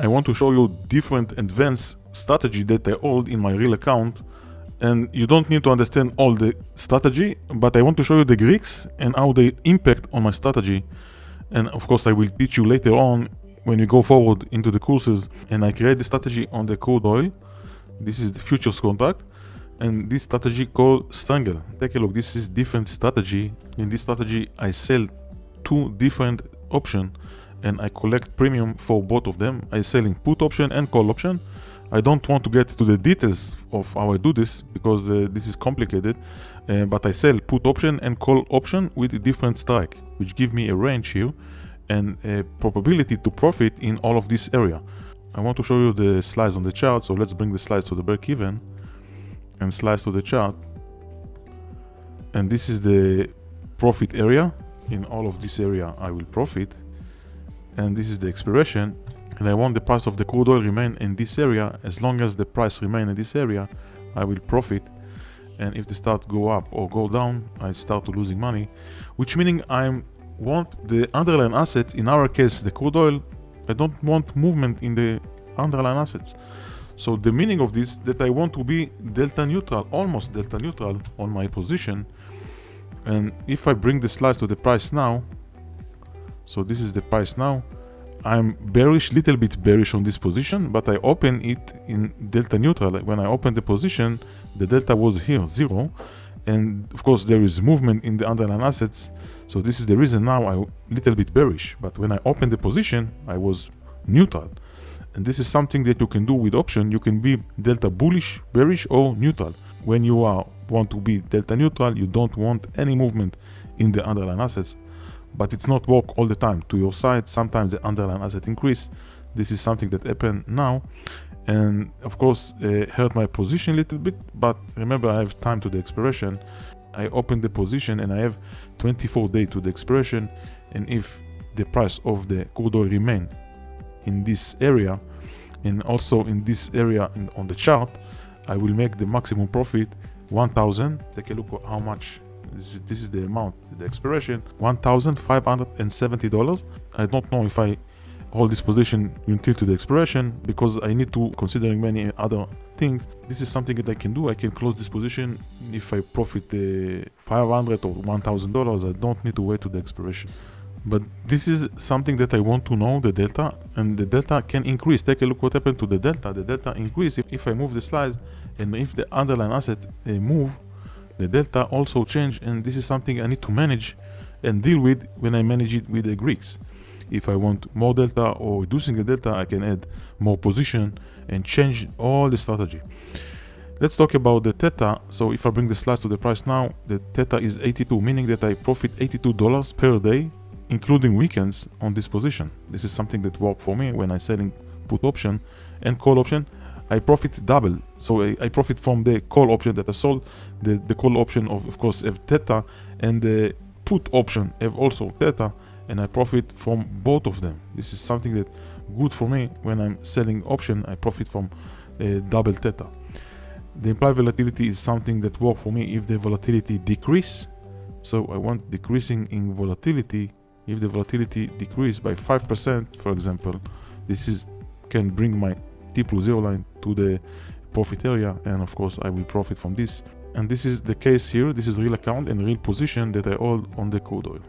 I want to show you different advanced strategy that I hold in my real account, and you don't need to understand all the strategy, but I want to show you the Greeks and how they impact on my strategy. And of course I will teach you later on when we go forward into the courses. And I create the strategy on the crude oil. This is the futures contract, and this strategy called Strangle. Take a look, this is different strategy. In this strategy I sell two different options and I collect premium for both of them. I selling put option and call option. I don't want to get to the details of how I do this because this is complicated, but I sell put option and call option with a different strike, which give me a range here and a probability to profit in all of this area. I want to show you the slides on the chart, so let's bring the slides to the break even and slice to the chart. And this is the profit area. In all of this area I will profit, and this is the expiration. And I want the price of the crude oil remain in this area. As long as the price remain in this area, I will profit. And if the start go up or go down, I start to losing money, which meaning I want the underlying assets, in our case the crude oil, I don't want movement in the underlying assets. So the meaning of this, that I want to be delta neutral, almost delta neutral on my position. And if I bring the slides to the price now, so this is the price now, I'm bearish, little bit bearish on this position, but I open it in delta neutral. When I open the position, the delta was here, 0. And of course there is movement in the underlying assets. So this is the reason now I'm little bit bearish. But when I opened the position, I was neutral. And this is something that you can do with option. You can be delta bullish, bearish, or neutral. When you want to be delta neutral, you don't want any movement in the underlying assets. But it's not work all the time to your side. Sometimes the underlying asset increase. This is something that happened now, and of course hurt my position a little bit. But remember, I have time to the expiration. I open the position and I have 24 days to the expiration. And if the price of the crude oil remain in this area and also in this area on the chart, I will make the maximum profit 1,000. Take a look at how much. This is the amount, the expiration, $1,570. I don't know if I hold this position until to the expiration because I need to considering many other things. This is something that I can do. I can close this position if I profit $500 or $1,000. I don't need to wait to the expiration. But this is something that I want to know, the delta, and the delta can increase. Take a look what happened to the delta. The delta increase if I move the slides, and if the underlying asset move, the delta also change, and this is something I need to manage and deal with when I manage it with the Greeks. If I want more delta or reducing the delta, I can add more position and change all the strategy. Let's talk about the theta. So if I bring the slides to the price now, the theta is 82, meaning that I profit $82 per day, including weekends on this position. This is something that worked for me when I selling put option and call option. I profit double. So I profit from the call option that I sold. The call option of course have theta, and the put option have also theta, and I profit from both of them. This is something that good for me when I'm selling option. I profit from double theta. The implied volatility is something that work for me if the volatility decrease. So I want decreasing in volatility. If the volatility decrease by 5%, for example, this is can bring my T+0 line to the profit area, and of course I will profit from this. And this is the case here. This is real account and real position that I hold on the crude oil.